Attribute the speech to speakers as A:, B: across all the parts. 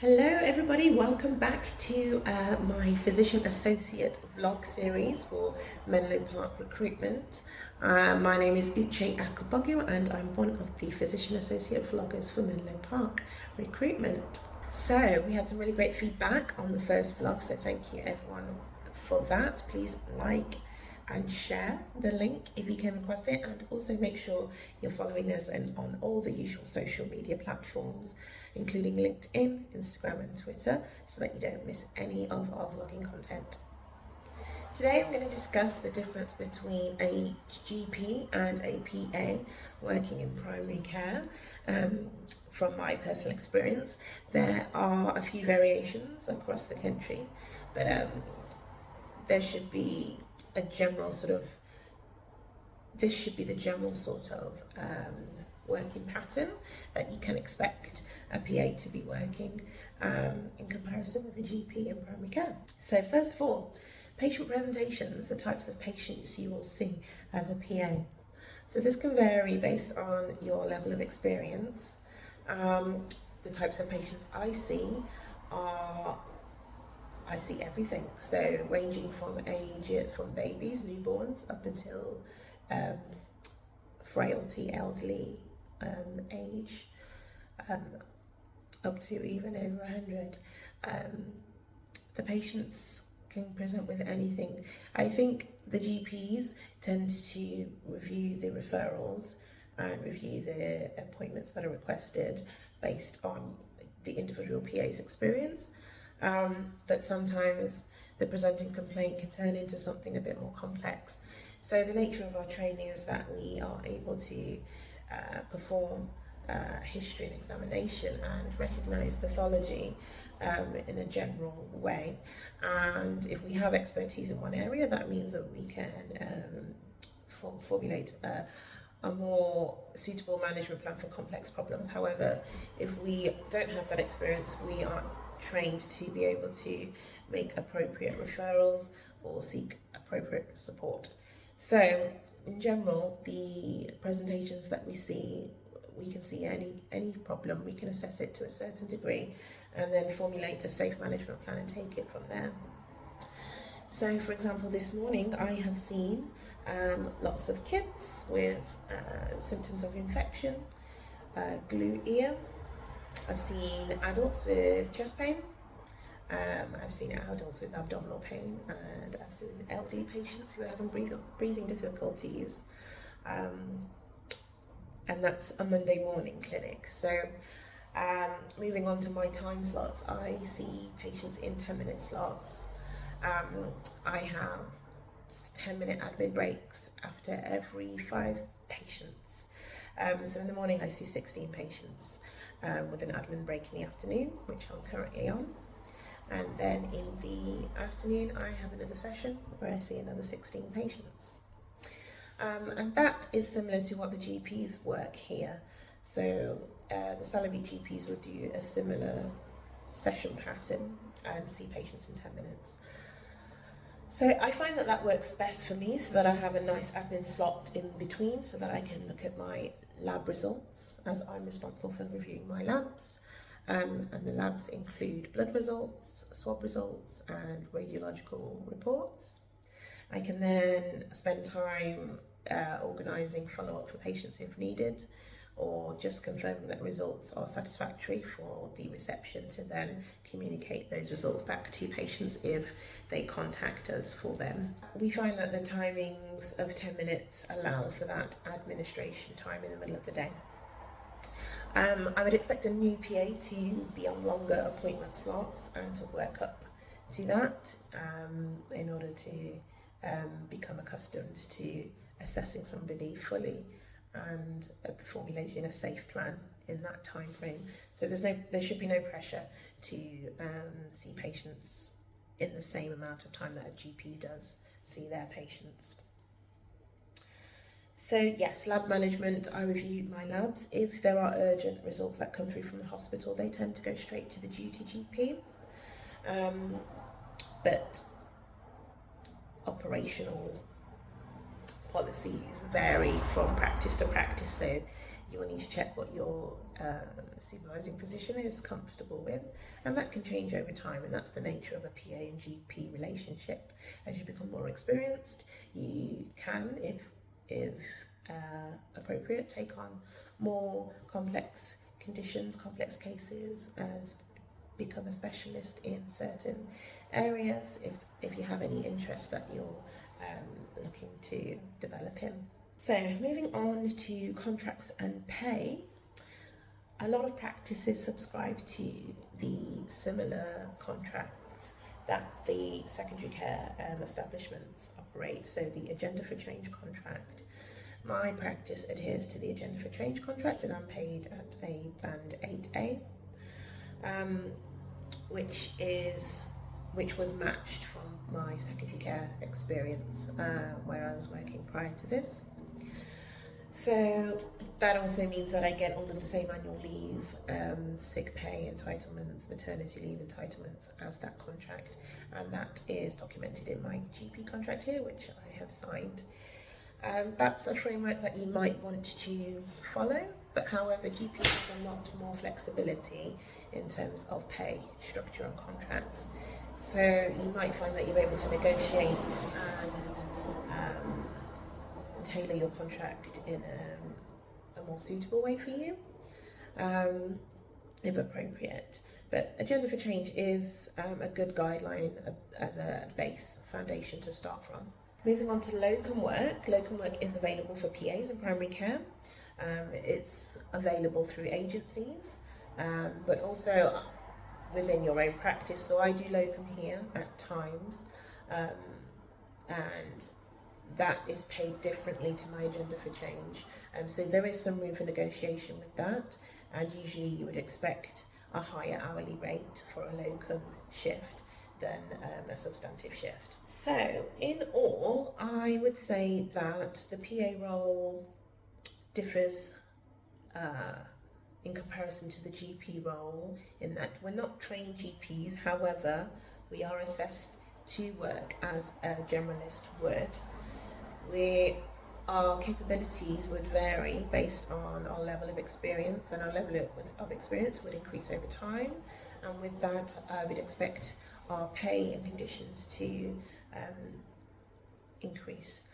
A: Hello everybody, welcome back to my Physician Associate vlog series for Menlo Park recruitment. My name is Uche Akabogu and I'm one of the Physician Associate vloggers for Menlo Park recruitment. So we had some really great feedback on the first vlog, so thank you everyone for that. Please like and share the link if you came across it, and also make sure you're following us on all the usual social media platforms, including LinkedIn, Instagram and Twitter, so that you don't miss any of our vlogging content. Today I'm going to discuss the difference between a GP and a PA working in primary care. From my personal experience, there are a few variations across the country, but there should be a general sort of, this should be the general sort of working pattern that you can expect a PA to be working in comparison with a GP in primary care. So first of all, patient presentations, the types of patients you will see as a PA. So this can vary based on your level of experience. The types of patients I see everything, so ranging from ages, from babies, newborns, up until frailty, elderly age, up to even over 100. The patients can present with anything. I think the GPs tend to review the referrals and review the appointments that are requested based on the individual PA's experience. But sometimes the presenting complaint can turn into something a bit more complex. So the nature of our training is that we are able to perform history and examination and recognise pathology in a general way. And if we have expertise in one area, that means that we can formulate a more suitable management plan for complex problems. However, if we don't have that experience, we are trained to be able to make appropriate referrals or seek appropriate support. So in general, the presentations that we see, we can see any problem, we can assess it to a certain degree and then formulate a safe management plan and take it from there. So for example, this morning I have seen lots of kids with symptoms of infection, glue ear. I've seen adults with chest pain, I've seen adults with abdominal pain, and I've seen elderly patients who are having breathing difficulties, and that's a Monday morning clinic. So moving on to my time slots, I see patients in 10-minute slots. I have 10-minute admin breaks after every 5 patients. So in the morning I see 16 patients with an admin break in the afternoon, which I'm currently on. And then in the afternoon I have another session where I see another 16 patients. And that is similar to what the GPs work here. So the salaried GPs would do a similar session pattern and see patients in 10 minutes. So I find that that works best for me, so that I have a nice admin slot in between so that I can look at my lab results, as I'm responsible for reviewing my labs. And the labs include blood results, swab results and radiological reports. I can then spend time organising follow-up for patients if needed, or just confirming that results are satisfactory for the reception to then communicate those results back to patients if they contact us for them. We find that the timings of 10 minutes allow for that administration time in the middle of the day. I would expect a new PA to be on longer appointment slots and to work up to that in order to become accustomed to assessing somebody fully and formulating a safe plan in that time frame. So there should be no pressure to see patients in the same amount of time that a GP does see their patients. So yes, lab management, I review my labs. If there are urgent results that come through from the hospital, they tend to go straight to the duty GP. But operational policies vary from practice to practice, so you will need to check what your supervising physician is comfortable with, and that can change over time, and that's the nature of a PA and GP relationship. As you become more experienced, you can, if appropriate, take on more complex conditions, complex cases, as become a specialist in certain areas if you have any interest that you're looking to develop in. So moving on to contracts and pay, a lot of practices subscribe to the similar contracts that the secondary care establishments operate, so the Agenda for Change contract. My practice adheres to the Agenda for Change contract, and I'm paid at a band 8A, which was matched from my secondary care experience where I was working prior to this. So that also means that I get all of the same annual leave, sick pay entitlements, maternity leave entitlements as that contract, and that is documented in my GP contract here, which I have signed. That's a framework that you might want to follow, but however, GPs have a lot more flexibility in terms of pay, structure and contracts. So you might find that you're able to negotiate and tailor your contract in a more suitable way for you, if appropriate. But Agenda for Change is a good guideline as a base foundation to start from. Moving on to locum work. Locum work is available for PAs in primary care. It's available through agencies, but also within your own practice. So I do locum here at times, and that is paid differently to my Agenda for Change. So there is some room for negotiation with that, and usually you would expect a higher hourly rate for a locum shift than a substantive shift. So in all, I would say that the PA role differs in comparison to the GP role in that we're not trained GPs, however, we are assessed to work as a generalist would. Our capabilities would vary based on our level of experience, and our level of experience would increase over time, and with that I would expect our pay and conditions to increase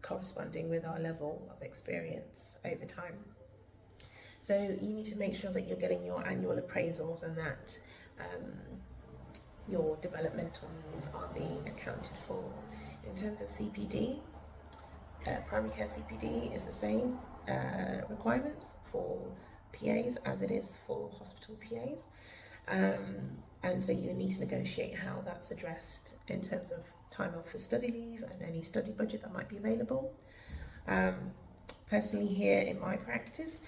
A: corresponding with our level of experience over time. So you need to make sure that you're getting your annual appraisals and that your developmental needs are being accounted for. In terms of CPD, primary care CPD is the same requirements for PAs as it is for hospital PAs. And so you need to negotiate how that's addressed in terms of time off for study leave and any study budget that might be available. Personally here in my practice,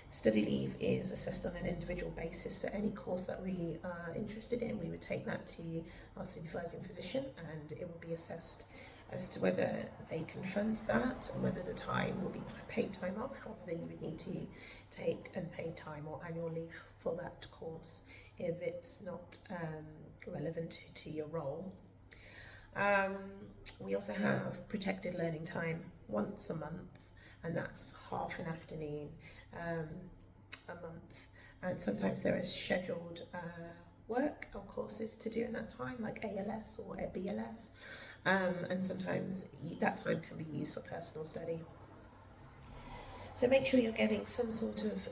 A: study leave is assessed on an individual basis, so any course that we are interested in, we would take that to our supervising physician and it will be assessed as to whether they can fund that and whether the time will be paid time off or whether you would need to take unpaid time or annual leave for that course if it's not relevant to your role. We also have protected learning time once a month, and that's half an afternoon a month, and sometimes there is scheduled work or courses to do in that time, like ALS or BLS, and sometimes that time can be used for personal study. So make sure you're getting some sort of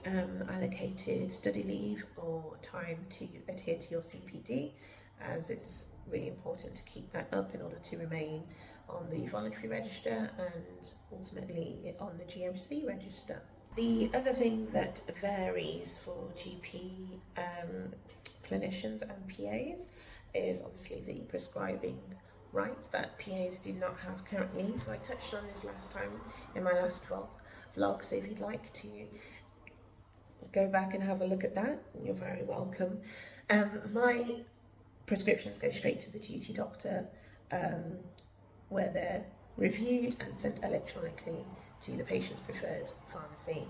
A: allocated study leave or time to adhere to your CPD, as it's really important to keep that up in order to remain on the voluntary register and ultimately on the GMC register. The other thing that varies for GP clinicians and PAs is obviously the prescribing rights that PAs do not have currently. So I touched on this last time in my last vlog, so if you'd like to go back and have a look at that, you're very welcome. My prescriptions go straight to the duty doctor, where they're reviewed and sent electronically to the patient's preferred pharmacy.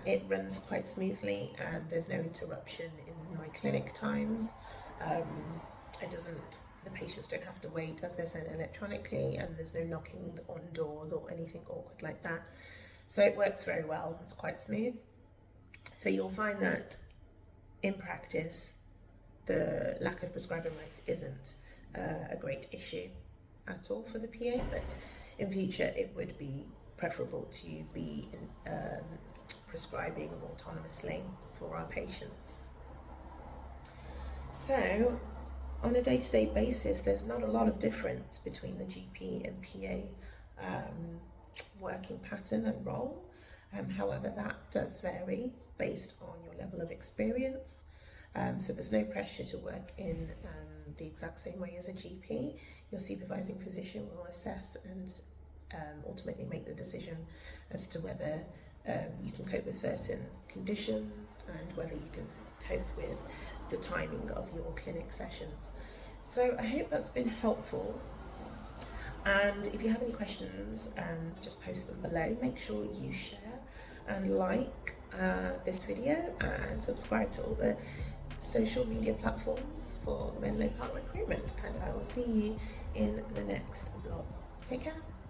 A: It runs quite smoothly and there's no interruption in my clinic times. It doesn't the patients don't have to wait as they're sent electronically, and there's no knocking on doors or anything awkward like that. So it works very well, it's quite smooth. So you'll find that in practice, the lack of prescribing rights isn't a great issue at all for the PA, but in future it would be preferable to be prescribing autonomously for our patients. So on a day-to-day basis, there's not a lot of difference between the GP and PA working pattern and role. However, that does vary based on your level of experience. So there's no pressure to work in the exact same way as a GP. Your supervising physician will assess and ultimately make the decision as to whether you can cope with certain conditions and whether you can cope with the timing of your clinic sessions. So I hope that's been helpful. And if you have any questions, just post them below. Make sure you share and like this video and subscribe to all the social media platforms for Menlo Park recruitment. And I will see you in the next vlog. Take care.